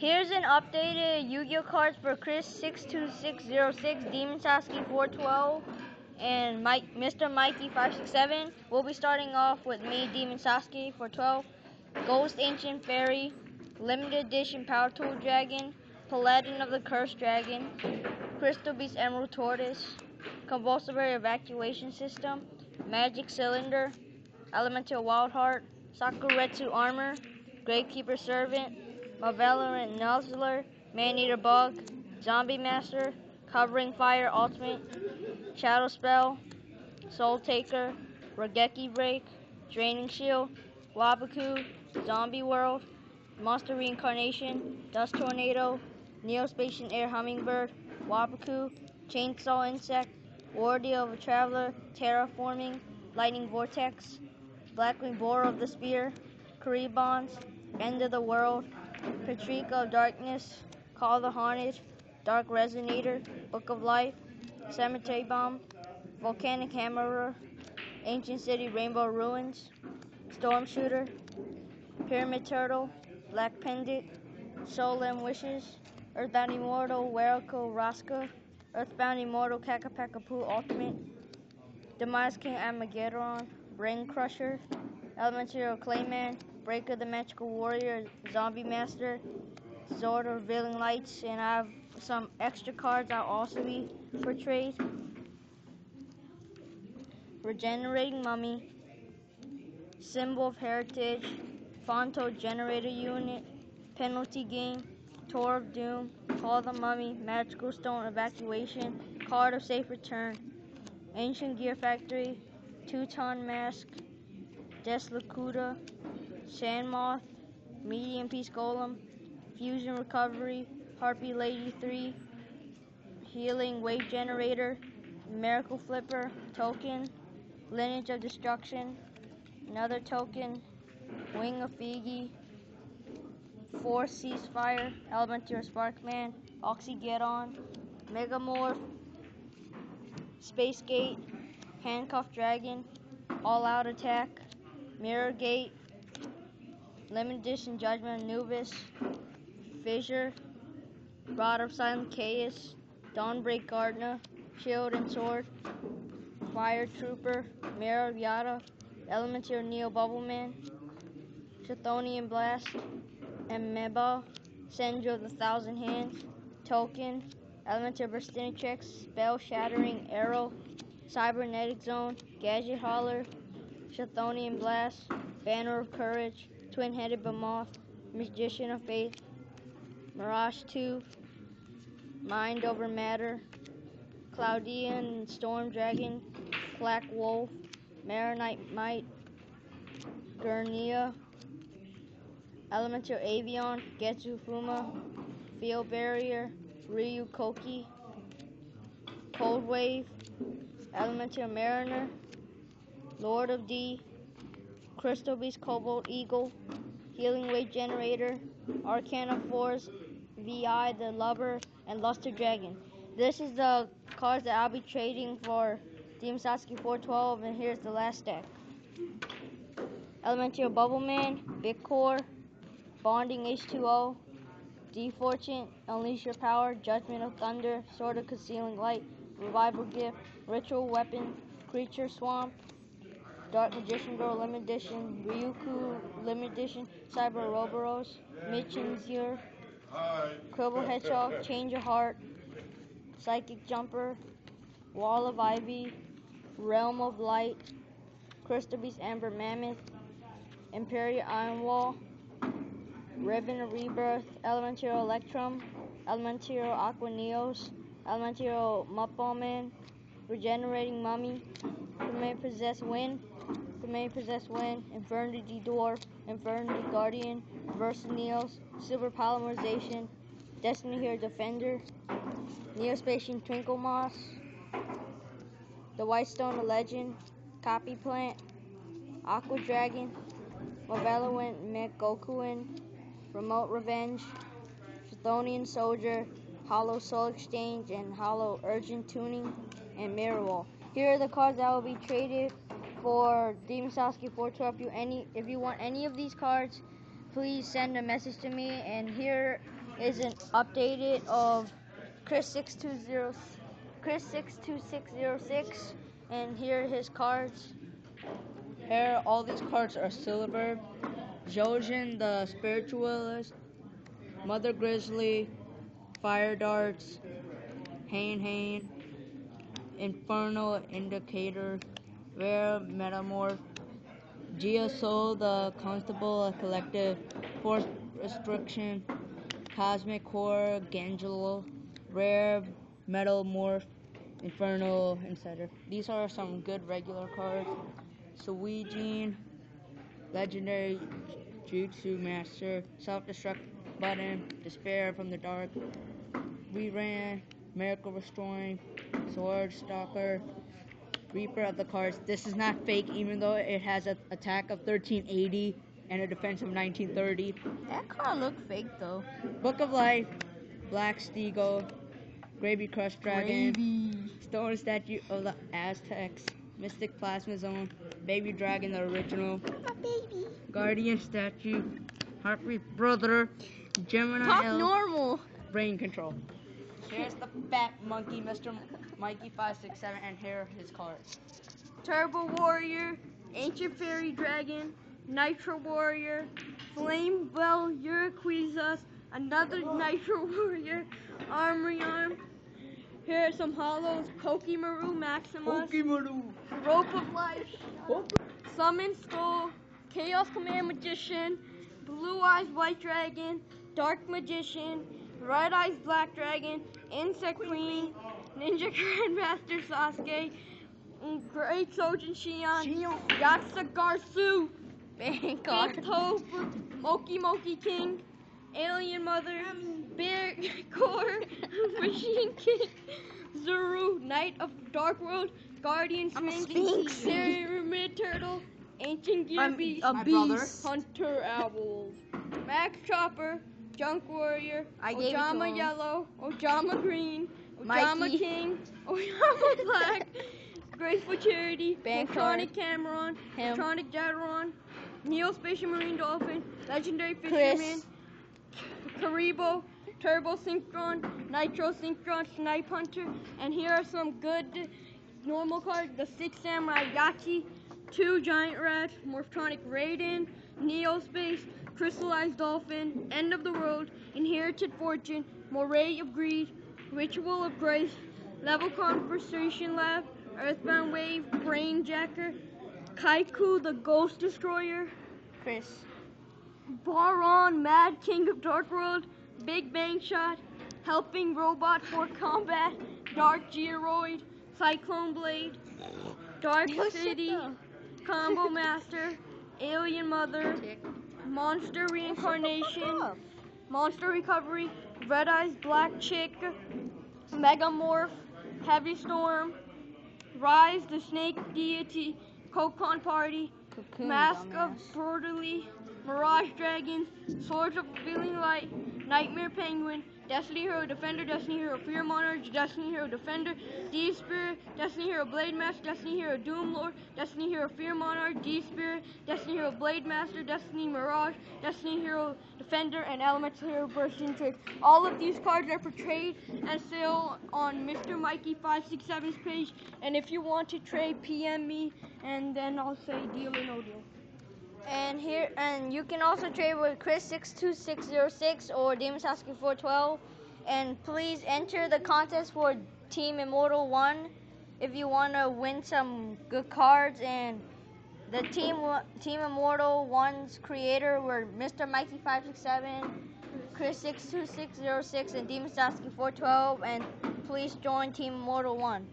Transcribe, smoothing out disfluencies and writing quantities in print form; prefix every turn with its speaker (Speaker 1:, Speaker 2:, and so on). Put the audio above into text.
Speaker 1: Here's an updated Yu-Gi-Oh cards for Chris 62606, Demon Sasuke 412, and Mr. Mikey 567. We'll be starting off with me, Demon Sasuke 412, Ghost Ancient Fairy, Limited Edition Power Tool Dragon, Paladin of the Cursed Dragon, Crystal Beast Emerald Tortoise, Convulsory Evacuation System, Magic Cylinder, Elemental Wild Heart, Sakuretsu Armor, Gravekeeper Servant, Malevolent Nuzzler, Man-Eater Bug, Zombie Master, Covering Fire Ultimate, Shadow Spell, Soul Taker, Raigeki Break, Draining Shield, Waboku, Zombie World, Monster Reincarnation, Dust Tornado, Neospatian Air Hummingbird, Waboku, Chainsaw Insect, Ordeal of a Traveler, Terraforming, Lightning Vortex, Blackwing Boar of the Spear, Karibons, End of the World, Patrika of Darkness, Call of the Haunted, Dark Resonator, Book of Life, Cemetery Bomb, Volcanic Hammerer, Ancient City Rainbow Ruins, Storm Shooter, Pyramid Turtle, Black Pendant, Solemn Wishes, Earthbound Immortal, Weriko Raska, Earthbound Immortal Kakapakapu Ultimate, Demise King Armageddon, Brain Crusher, Elemental Clayman, Breaker the Magical Warrior, Zombie Master, Zord of Revealing Lights, and I have some extra cards I'll also be portrayed. Regenerating Mummy, Symbol of Heritage, Fonto Generator Unit, Penalty Game, Tour of Doom, Call of the Mummy, Magical Stone Evacuation, Card of Safe Return, Ancient Gear Factory, Teuton Mask, Deslakuta, Sandmoth, Medium Peace Golem, Fusion Recovery, Harpy Lady 3, Healing Wave Generator, Miracle Flipper, Token, Lineage of Destruction, another token, Wing of Figi, Force Ceasefire, Elemental Sparkman, Oxygeddon, Megamorph, Space Gate, Handcuff Dragon, All Out Attack, Mirror Gate, Limited Edition Judgment Anubis, Fissure, Rod of Silent Chaos, Dawnbreak Gardner, Shield and Sword, Fire Trooper, Mirror of Yada, Elemental Neo Bubbleman, Chthonian Blast, and Meba, Senjo of the Thousand Hands, Token, Elemental Burstinitrix, Spell Shattering Arrow, Cybernetic Zone, Gadget Hauler, Chthonian Blast, Banner of Courage, Twin-Headed Behemoth, Magician of Faith, Mirage 2, Mind Over Matter, Cloudian Storm Dragon, Black Wolf, Marinite Might, Gurnia, Elemental Avion, Getsu Fuma, Field Barrier, Ryu Koki, Cold Wave, Elemental Mariner, Lord of D, Crystal Beast Cobalt Eagle, Healing Wave Generator, Arcana Force, VI the Lover, and Luster Dragon. This is the cards that I'll be trading for Demon Sasuke 412, and here's the last deck. Elemental Bubbleman, Big Core, Bonding H2O, D-Fortune, Unleash Your Power, Judgment of Thunder, Sword of Concealing Light, Revival Gift, Ritual Weapon, Creature Swamp, Dark Magician Girl Limited Edition, Ryuku Limited Edition, Cyber Roboros, Michinzir, Quibble Hedgehog, Change of Heart, Psychic Jumper, Wall of Ivy, Realm of Light, Crystal Beast Amber Mammoth, Imperial Iron Wall, Ribbon of Rebirth, Elemental Electrum, Elemental Aquaneos, Elemental Muppalman, Regenerating Mummy, Remain Possessed Wind, Infernity Dwarf, Infernity Guardian, Versaneos, Silver Polymerization, Destiny Hero Defender, Neospatian Twinkle Moss, the White Stone of Legend, Copy Plant, Aqua Dragon, Malevolent Megokuin, Remote Revenge, Chthonian Soldier, Hollow Soul Exchange, and Hollow Urgent Tuning, and Mirror Wall. Here are the cards that will be traded for Demon Sasuke 412. If you want any of these cards, please send a message to me. And here isn't updated of Chris62606, and here are his cards. Here, all these cards are silver. Jojin the Spiritualist, Mother Grizzly, Fire Darts, Hane, Infernal Indicator, Rare Metamorph, Geosoul the Constable of Collective, Force Restriction, Cosmic Core, Gangelo, Rare Metamorph, Infernal Insider. These are some good regular cards. Suijin, Legendary Jutsu Master, Self-Destruct Button, Despair from the Dark, Reran, Miracle Restoring, Sword Stalker, Reaper of the Cards. This is not fake, even though it has an attack of 1380 and a defense of 1930.
Speaker 2: That card look fake though.
Speaker 1: Book of Life, Black Steagle, Gravy Crush Dragon, Stone Statue of the Aztecs, Mystic Plasma Zone, Baby Dragon the original,
Speaker 2: Baby.
Speaker 1: Guardian Statue, Heartbeat Brother, Gemini
Speaker 2: Talk
Speaker 1: Elf,
Speaker 2: normal.
Speaker 1: Brain Control. Here's the Fat Monkey, Mr. Mikey 567, and here are his cards.
Speaker 2: Turbo Warrior, Ancient Fairy Dragon, Nitro Warrior, Flame Bell Urquiza, another Nitro Warrior, Armory Arm. Here are some hollows, Pokemaru Maximus, Rope of Life, Summon Skull, Chaos Command Magician, Blue Eyes White Dragon, Dark Magician, Red Eyes Black Dragon, Insect Queen, Ninja Grandmaster Sasuke, Great Sojin Shion, Yatsugarsu, Pink Hope, Moki King, Alien Mother, Bear Core, Machine King, Zuru, Knight of Dark World, Guardian Sphinx, Pyramid Turtle, Ancient Gear Beast, Hunter Owl, Max Chopper, Junk Warrior, Ojama Yellow, Ojama Green, Ojama King, Ojama Black, Graceful Charity, Electronic Cameron, Electronic Jadaron, Neospatial Marine Dolphin, Legendary Fisherman, Karibo, Turbo Synchron, Nitro Synchron, Snipe Hunter, and here are some good normal cards: the 6 Samurai Yachi, 2 Giant Rats, Morphtronic Raiden, Neospace, Crystallized Dolphin, End of the World, Inherited Fortune, Moray of Greed, Ritual of Grace, Level Conversation Lab, Earthbound Wave, Brain Jacker, Kaiku the Ghost Destroyer,
Speaker 1: Chris.
Speaker 2: Baron, Mad King of Dark World, Big Bang Shot, Helping Robot for Combat, Dark Gearoid, Cyclone Blade, Dark City, Combo Master, Alien Mother, Monster Reincarnation, Monster Recovery, Red Eyes Black Chick, Megamorph, Heavy Storm, Rise the Snake Deity, Kokon Party, Mask of Brutally, Mirage Dragon, Swords of Feeling Light, Nightmare Penguin, Destiny Hero Defender, Destiny Hero Fear Monarch, Destiny Hero Defender, D-Spirit, Destiny Hero Blade Master, Destiny Hero Doom Lord, Destiny Hero Fear Monarch, D-Spirit, Destiny Hero Blade Master, Destiny Mirage, Destiny Hero Defender, and Elemental Hero Bursting Trick. All of these cards are for trade and sale on Mr. Mikey 567's page, and if you want to trade, PM me, and then I'll say deal or no deal.
Speaker 1: And you can also trade with Chris62606 or Demon Sasuke 412. And please enter the contest for Team Immortal 1 if you want to win some good cards. And the Team Immortal 1's creator were Mr. Mikey 567, Chris62606, and Demon Sasuke 412. And please join Team Immortal 1.